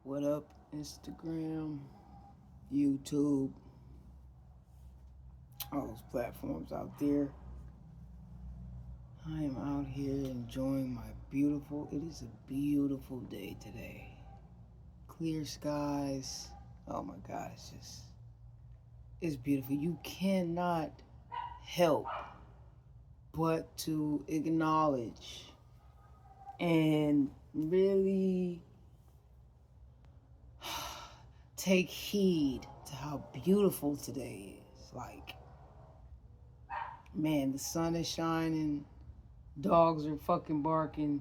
What up, Instagram, YouTube, all those platforms out there. I am out here enjoying it is a beautiful day today. Clear skies. Oh my God, it's beautiful. You cannot help but to acknowledge and really take heed to how beautiful today is. Like, man, the sun is shining, dogs are fucking barking,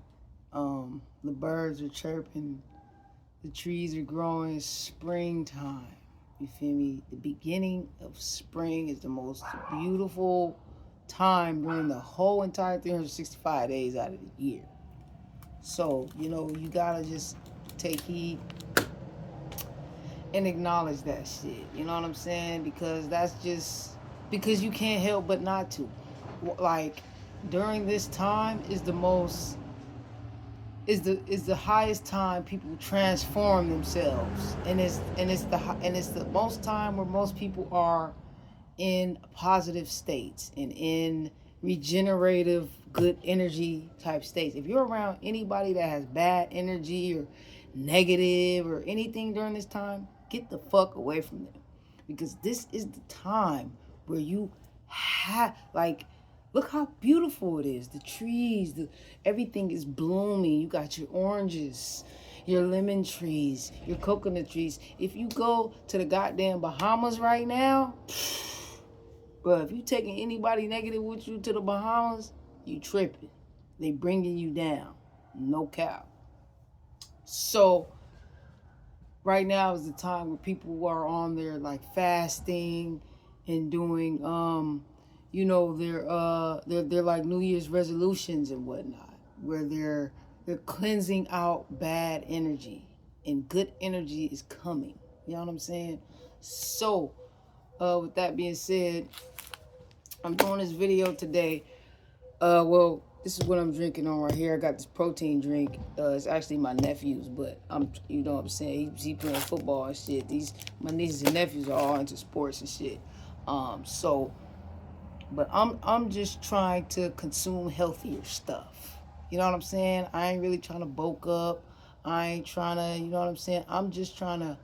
the birds are chirping, the trees are growing. It's springtime. You feel me? The beginning of spring is the most beautiful time during the whole entire 365 days out of the year. So, you gotta just take heed and acknowledge that shit. You know what I'm saying? Because you can't help but not to. Like, during this time is the highest time people transform themselves, and it's the most time where most people are in positive states and in regenerative good energy type states. If you're around anybody that has bad energy or negative or anything during this time, get the fuck away from them, because this is the time where you have, like, look how beautiful it is. The trees, everything is blooming. You got your oranges, your lemon trees, your coconut trees. If you go to the goddamn Bahamas right now, bro, if you taking anybody negative with you to the Bahamas, you tripping. They bringing you down. No cap. So right now is the time where people are on their, like, fasting and doing they're like New Year's resolutions and whatnot, where they're cleansing out bad energy and good energy is coming. You know what I'm saying? So with that being said, I'm doing this video today. This is what I'm drinking on right here. I got this protein drink. It's actually my nephew's, but you know what I'm saying. He playing football and shit. My nieces and nephews are all into sports and shit. But I'm just trying to consume healthier stuff. You know what I'm saying? I ain't really trying to bulk up. I ain't trying to, you know what I'm saying? I'm just trying to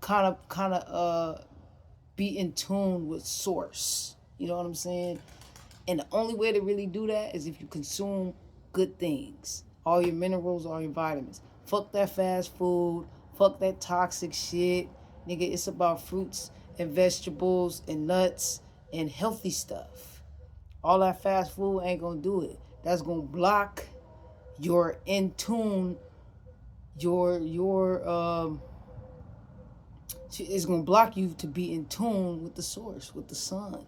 kind of be in tune with source. You know what I'm saying? And the only way to really do that is if you consume good things. All your minerals, all your vitamins. Fuck that fast food. Fuck that toxic shit. Nigga, it's about fruits and vegetables and nuts and healthy stuff. All that fast food ain't gonna do it. That's gonna block your in tune, it's gonna block you to be in tune with the source, with the sun.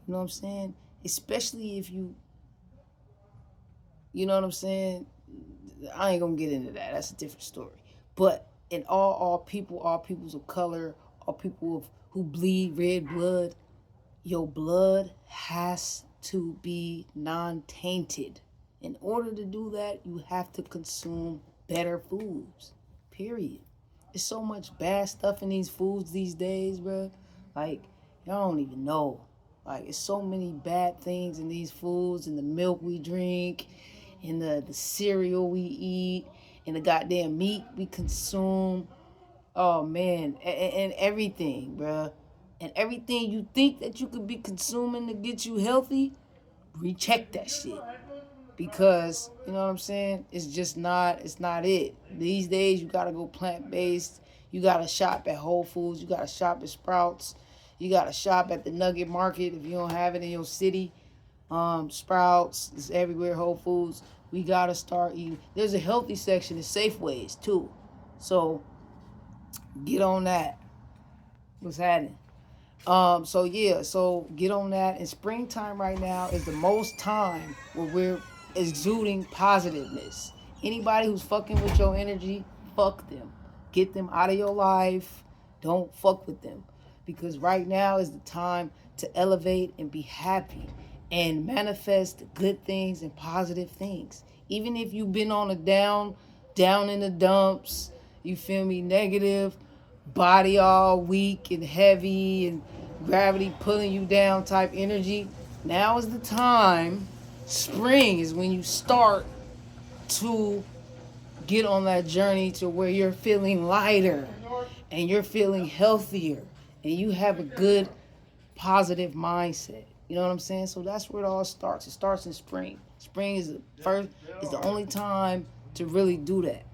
You know what I'm saying? Especially if you know what I'm saying? I ain't gonna get into that. That's a different story. But in all peoples of color, all people who bleed red blood, your blood has to be non-tainted. In order to do that, you have to consume better foods. Period. There's so much bad stuff in these foods these days, bro. Like, y'all don't even know. Like, it's so many bad things in these foods, in the milk we drink, in the cereal we eat, in the goddamn meat we consume. Oh, man. And everything, bro. And everything you think that you could be consuming to get you healthy, recheck that shit. Because, you know what I'm saying? It's not it. These days, you gotta go plant-based. You gotta shop at Whole Foods. You gotta shop at Sprouts. You gotta shop at the Nugget Market if you don't have it in your city. Sprouts is everywhere. Whole Foods. We gotta start eating. There's a healthy section at Safeways too. So get on that. What's happening? So get on that. And springtime right now is the most time where we're exuding positiveness. Anybody who's fucking with your energy, fuck them. Get them out of your life. Don't fuck with them. Because right now is the time to elevate and be happy and manifest good things and positive things. Even if you've been on a down in the dumps, you feel me, negative, body all weak and heavy and gravity pulling you down type energy, now is the time. Spring is when you start to get on that journey to where you're feeling lighter and you're feeling healthier and you have a good positive mindset. You know what I'm saying? So that's where it all starts. It starts in spring. Spring is the only time to really do that.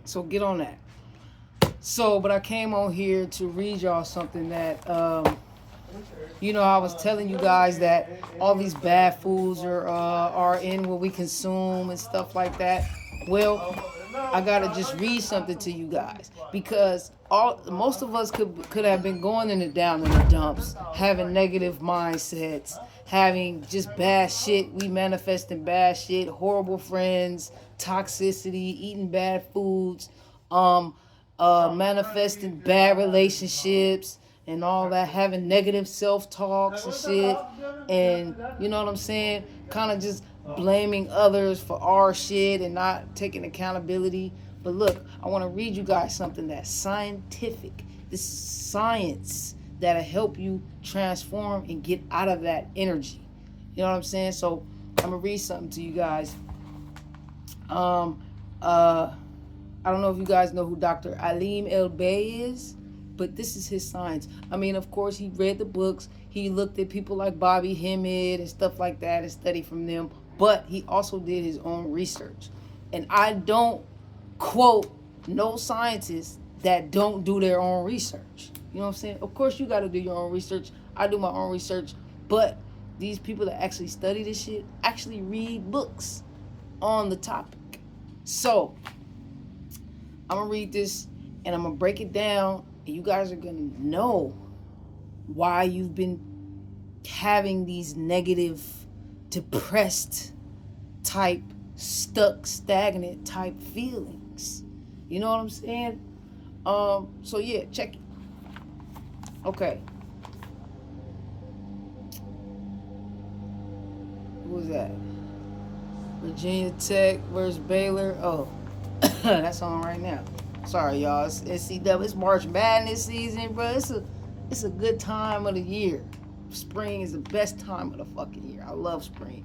So get on that. So, but I came on here to read y'all something that I was telling you guys that all these bad foods are in what we consume and stuff like that. Well, I gotta just read something to you guys because most of us could have been going down in the dumps, having negative mindsets, having just bad shit. We manifesting bad shit, horrible friends, toxicity, eating bad foods, manifesting bad relationships and all that, having negative self-talks and shit, and you know what I'm saying, kind of just blaming others for our shit and not taking accountability. But look, I want to read you guys something that's scientific. This is science that'll help you transform and get out of that energy. You know what I'm saying? So I'm gonna read something to you guys. I don't know if you guys know who Dr. Alim El-Bey is, but this is his science. I mean, of course, he read the books. He looked at people like Bobby Hemmett and stuff like that and studied from them. But he also did his own research. And I don't quote no scientists that don't do their own research. You know what I'm saying? Of course, you got to do your own research. I do my own research. But these people that actually study this shit actually read books on the topic. So I'm going to read this and I'm going to break it down. And you guys are going to know why you've been having these negative, depressed type, stuck, stagnant type feelings. You know what I'm saying? So yeah, check it. Okay. Who was that? Virginia Tech versus Baylor. Oh, that's on right now. Sorry, y'all. It's NCAA. It's March Madness season, bro. It's a good time of the year. Spring is the best time of the fucking year. I love spring.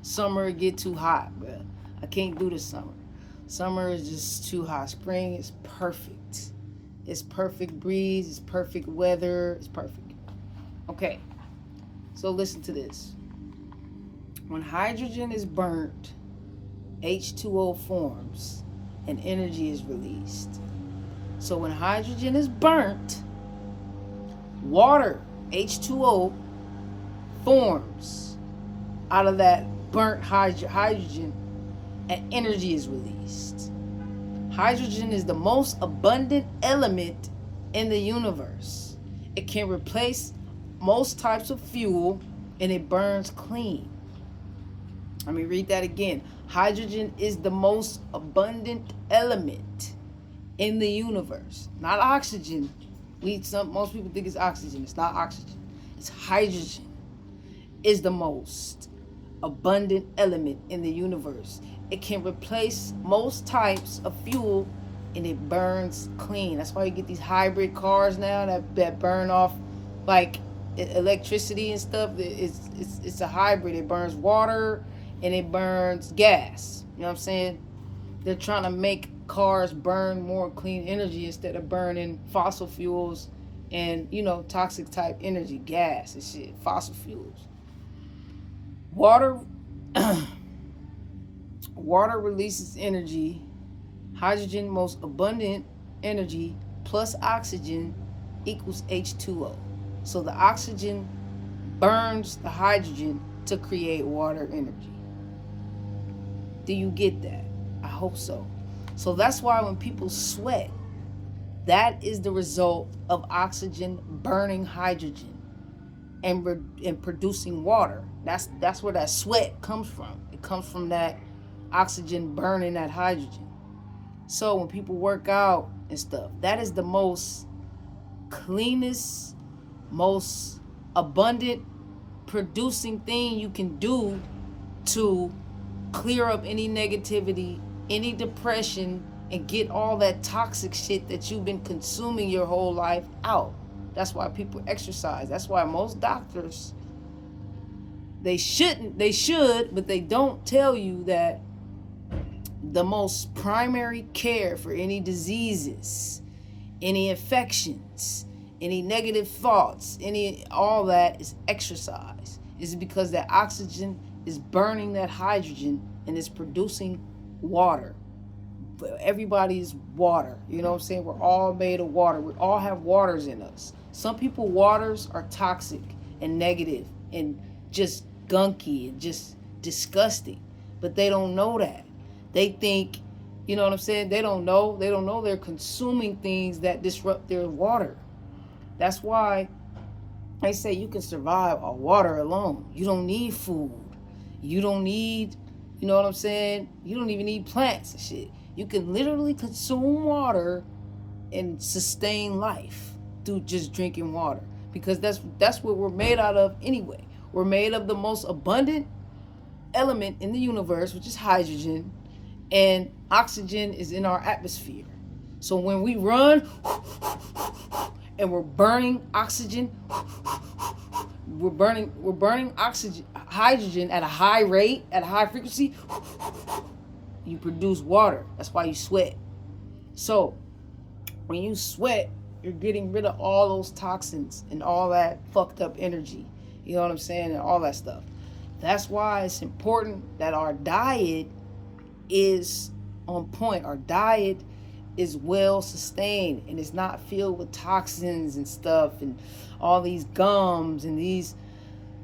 Summer get too hot, bro. I can't do the summer. Summer is just too hot. Spring is perfect. It's perfect breeze. It's perfect weather. It's perfect. Okay. So listen to this. When hydrogen is burnt, H2O forms and energy is released. So when hydrogen is burnt, water, H2O, forms out of that burnt hydrogen and energy is released. Hydrogen is the most abundant element in the universe. It can replace most types of fuel and it burns clean. Let me read that again. Hydrogen is the most abundant element in the universe. Not oxygen. Most people think it's oxygen. It's not oxygen. It's hydrogen. Is the most abundant element in the universe. It can replace most types of fuel and it burns clean. That's why you get these hybrid cars now that burn off like electricity and stuff. It's a hybrid. It burns water and it burns gas. You know what I'm saying? They're trying to make cars burn more clean energy instead of burning fossil fuels and, toxic type energy, gas and shit, fossil fuels. Water releases energy. Hydrogen, most abundant energy, plus oxygen equals H2O. So the oxygen burns the hydrogen to create water energy. Do you get that? I hope so. So that's why when people sweat, that is the result of oxygen burning hydrogen and producing water. That's where that sweat comes from. It comes from that oxygen burning that hydrogen. So when people work out and stuff, that is the most cleanest, most abundant producing thing you can do to clear up any negativity, any depression, and get all that toxic shit that you've been consuming your whole life out. That's why people exercise. That's why most doctors, they should, but they don't tell you that the most primary care for any diseases, any infections, any negative thoughts, all that is exercise. Is because that oxygen is burning that hydrogen and it's producing water. But everybody is water. You know what I'm saying? We're all made of water. We all have waters in us. Some people waters are toxic and negative and just gunky and just disgusting. But they don't know that. They think, you know what I'm saying? They don't know they're consuming things that disrupt their water. That's why they say you can survive on water alone. You don't need food. You don't need, you know what I'm saying? You don't even need plants and shit. You can literally consume water and sustain life through just drinking water. Because that's what we're made out of anyway. We're made of the most abundant element in the universe, which is hydrogen, and oxygen is in our atmosphere. So when we run and we're burning oxygen, we're burning oxygen, hydrogen at a high rate, at a high frequency, you produce water. That's why you sweat. So when you sweat, you're getting rid of all those toxins and all that fucked up energy. You know what I'm saying? And all that stuff. That's why it's important that our diet is on point. Our diet is well sustained and it's not filled with toxins and stuff and all these gums and these,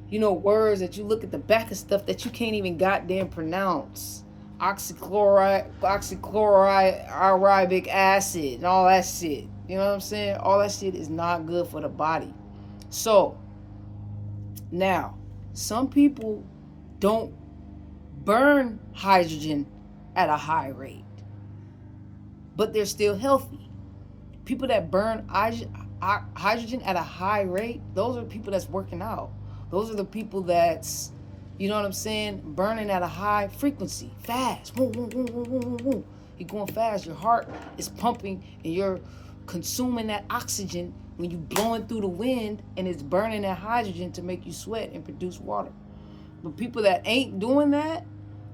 you know, words that you look at the back of stuff that you can't even goddamn pronounce. Oxychloroauric acid and all that shit. You know what I'm saying? All that shit is not good for the body. So now, some people don't burn hydrogen at a high rate, but they're still healthy. People that burn hydrogen at a high rate, those are people that's working out. Those are the people that's, you know what I'm saying, burning at a high frequency, fast. You're going fast. Your heart is pumping and you're consuming that oxygen when you blowing through the wind, and it's burning that hydrogen to make you sweat and produce water. But people that ain't doing that,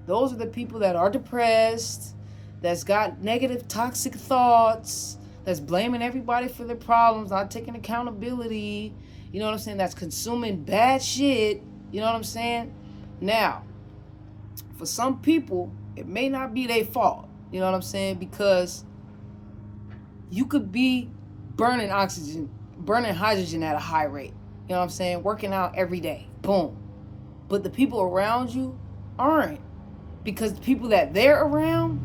those are the people that are depressed, that's got negative toxic thoughts, that's blaming everybody for their problems, not taking accountability, you know what I'm saying, that's consuming bad shit, you know what I'm saying? Now, for some people, it may not be their fault, you know what I'm saying, because you could be burning hydrogen at a high rate, you know what I'm saying, working out every day, boom. But the people around you aren't, because the people that they're around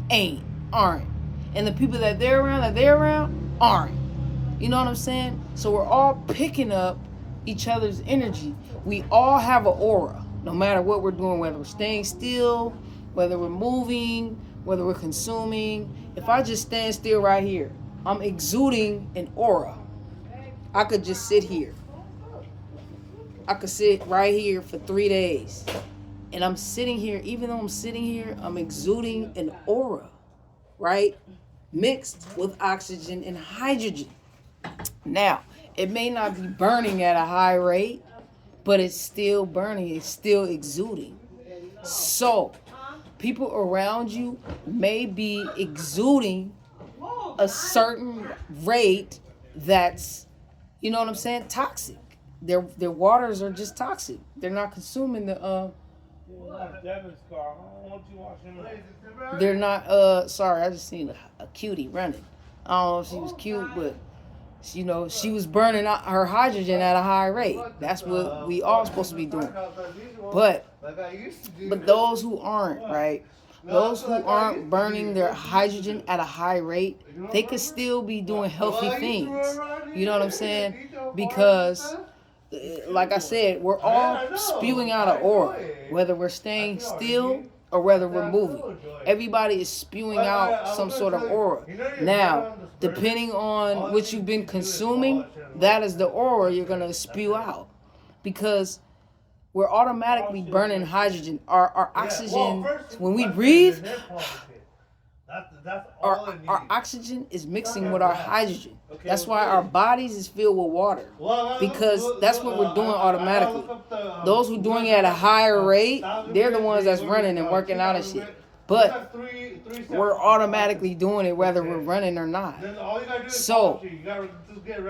aren't. And the people that they're around aren't. You know what I'm saying? So we're all picking up each other's energy. We all have an aura, no matter what we're doing, whether we're staying still, whether we're moving, whether we're consuming. If I just stand still right here, I'm exuding an aura. I could just sit here. I could sit right here for 3 days. And I'm sitting here, even though I'm sitting here, I'm exuding an aura, right? Mixed with oxygen and hydrogen. Now, it may not be burning at a high rate, but it's still burning, it's still exuding. So, people around you may be exuding a certain rate that's, you know what I'm saying, toxic. Their waters are just toxic. They're not consuming the they're not sorry, I just seen a cutie running. I don't know if she was cute, but you know, she was burning her hydrogen at a high rate. That's what we all supposed to be doing. But those who aren't, right? Those who aren't burning their hydrogen at a high rate, they could still be doing healthy things. You know what I'm saying? Because like I said, we're all spewing out an aura, whether we're staying still or whether we're moving. Everybody is spewing out some sort of aura. Now, depending on what you've been consuming, that is the aura you're going to spew out. Because we're automatically burning hydrogen. Our oxygen, when we breathe, That's all it needs. Our oxygen is mixing with our hydrogen. That's why our bodies is filled with water, because that's what we're doing automatically. Those who doing it at a higher rate, they're the ones that's running and working out and shit. But we're automatically doing it whether we're running or not. So,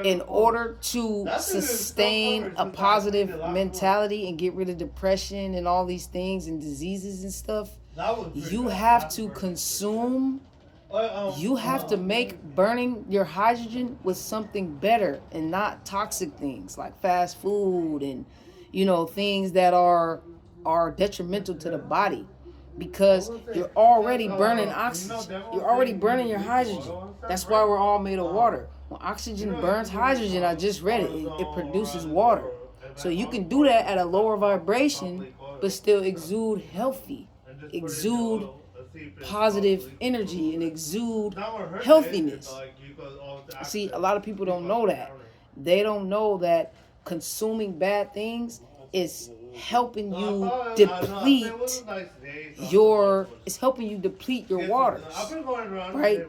in order to sustain a positive mentality and get rid of depression and all these things and diseases and stuff, you have to consume, you have to make burning your hydrogen with something better and not toxic things like fast food and, you know, things that are detrimental to the body. Because you're already burning oxygen. You're already burning your hydrogen. That's why we're all made of water. When oxygen burns hydrogen, I just read it, it produces water. So you can do that at a lower vibration, but still exude healthy, exude positive energy, and exude healthiness. See, a lot of people don't know that. They don't know that consuming bad things is helping you deplete your waters, right?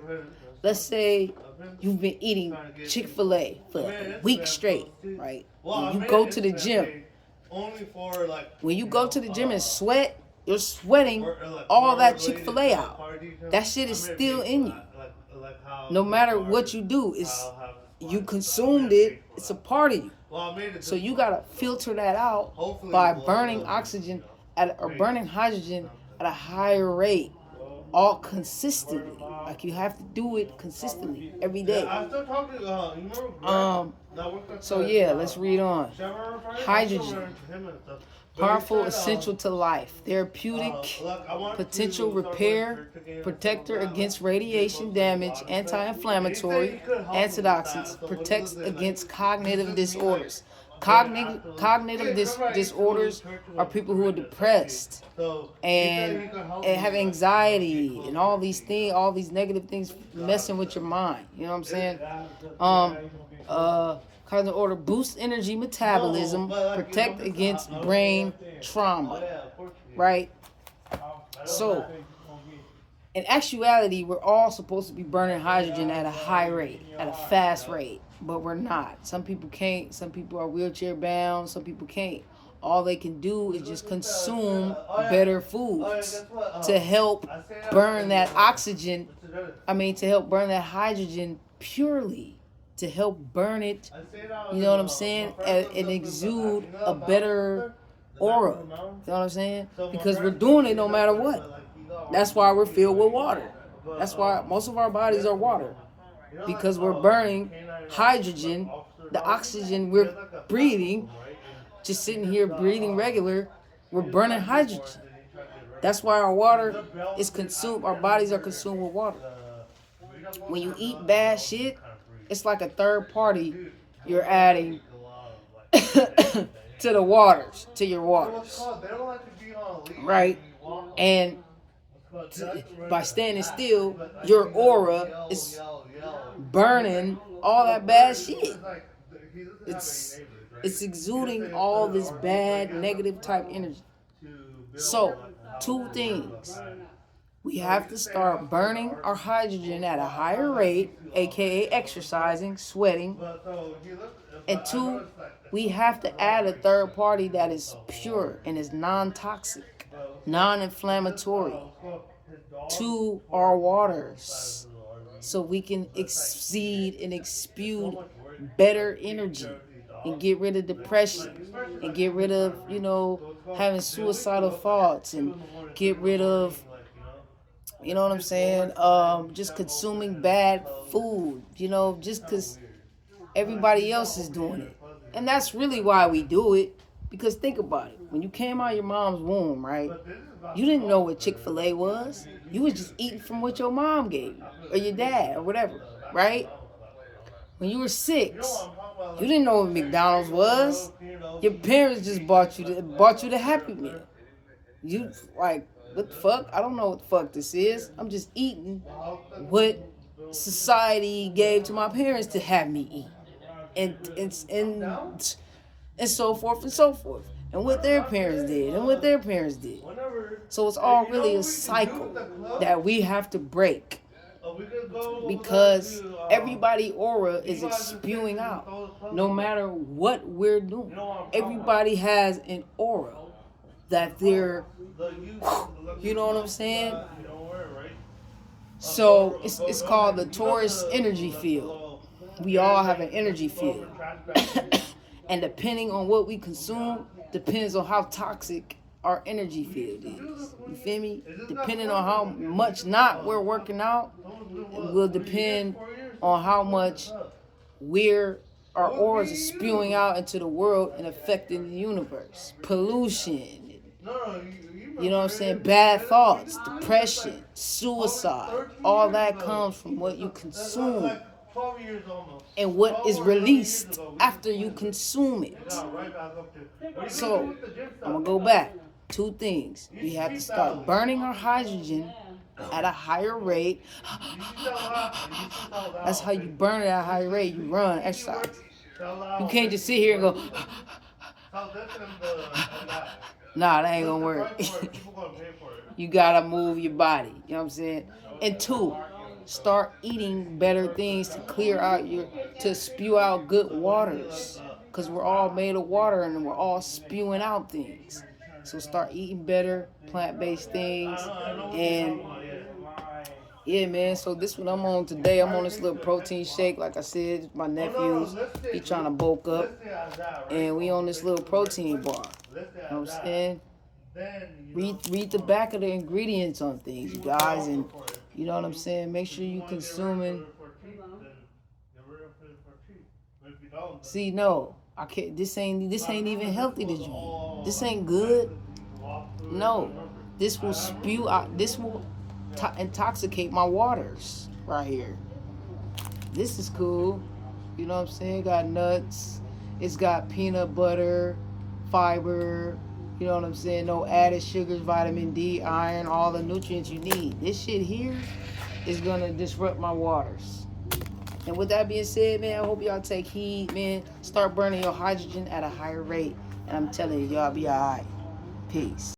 Let's say you've been eating Chick-fil-A for a week straight, right? When you go to the gym, and sweat, you're sweating all that Chick-fil-A out. That shit is still in you. No matter what you do, you consumed it, it's a part of you. So you gotta filter that out by burning oxygen burning hydrogen at a higher rate, all consistently. Like you have to do it consistently every day. So yeah, let's read on. Hydrogen. Powerful, essential to life, therapeutic, potential repair, protector against radiation damage, anti-inflammatory, antioxidants, protects against cognitive disorders. Cognitive disorders are people who are depressed and have anxiety and all these things, all these negative things messing with your mind. You know what I'm saying? Cognitive order boosts energy metabolism, protect against brain trauma, right? So, in actuality, we're all supposed to be burning hydrogen at a high rate, at a fast rate, but we're not. Some people can't. Some people are wheelchair bound. Some people can't. All they can do is just consume better foods to help burn that oxygen. To help burn that hydrogen purely. To help burn it, you know what I'm saying, and exude a better aura. You know what I'm saying? Because we're doing it no matter what. That's why we're filled with water. That's why most of our bodies are water. Because we're burning hydrogen, the oxygen we're breathing, just sitting here breathing regular, we're burning hydrogen. That's why our water is consumed, our bodies are consumed with water. When you eat bad shit, it's like a third party you're adding to the waters, to your waters. Right? And by standing still, your aura is burning all that bad shit. It's exuding all this bad, negative type energy. So, two things. We have to start burning our hydrogen at a higher rate, aka exercising, sweating. And two, we have to add a third party that is pure and is non-toxic, non-inflammatory to our waters, so we can exceed and exude better energy and get rid of depression and get rid of, having suicidal thoughts and get rid of, you know what I'm saying? Just consuming bad food, just because everybody else is doing it. And that's really why we do it. Because think about it. When you came out of your mom's womb, right? You didn't know what Chick-fil-A was. You was just eating from what your mom gave you. Or your dad, or whatever. Right? When you were 6, you didn't know what McDonald's was. Your parents just bought you the Happy Meal. You, like, what the fuck? I don't know what the fuck this is. I'm just eating what society gave to my parents to have me eat. And so forth and so forth. And what their parents did. So it's all really a cycle that we have to break. because everybody aura is spewing out. No matter what we're doing, everybody has an aura that they're, you know what I'm saying? So it's called the Taurus energy field. We all have an energy field. And depending on what we consume, depends on how toxic our energy field is. You feel me? Depending on how much not we're working out, it will depend on how much our auras are spewing out into the world and affecting the universe. Pollution, you know what I'm saying? Bad thoughts, depression, suicide, all that comes from what you consume and what is released after you consume it. So, I'm going to go back. Two things. We have to start burning our hydrogen at a higher rate. That's how you burn it at a higher rate. You run, exercise. You can't just sit here and go, nah, that ain't gonna work. You gotta move your body. You know what I'm saying? And two, start eating better things to clear out to spew out good waters. Because we're all made of water and we're all spewing out things. So start eating better, plant-based things. And yeah, man, so this what I'm on today. I'm on this little protein shake. Like I said, my nephew's, he trying to bulk up. And we on this little protein bar. You know what I'm saying? Read the back of the ingredients on things, you guys. And you know what I'm saying? Make sure you consuming. See, no, I can't. This ain't even healthy to drink. This ain't good. No, this will spew out. This will intoxicate my waters right here. This is cool. You know what I'm saying? It got nuts. It's got peanut butter, fiber. You know what I'm saying? No added sugars, vitamin D, iron, all the nutrients you need. This shit here is gonna disrupt my waters. And with that being said, man, I hope y'all take heed, man. Start burning your hydrogen at a higher rate. And I'm telling you, y'all be all right. Peace.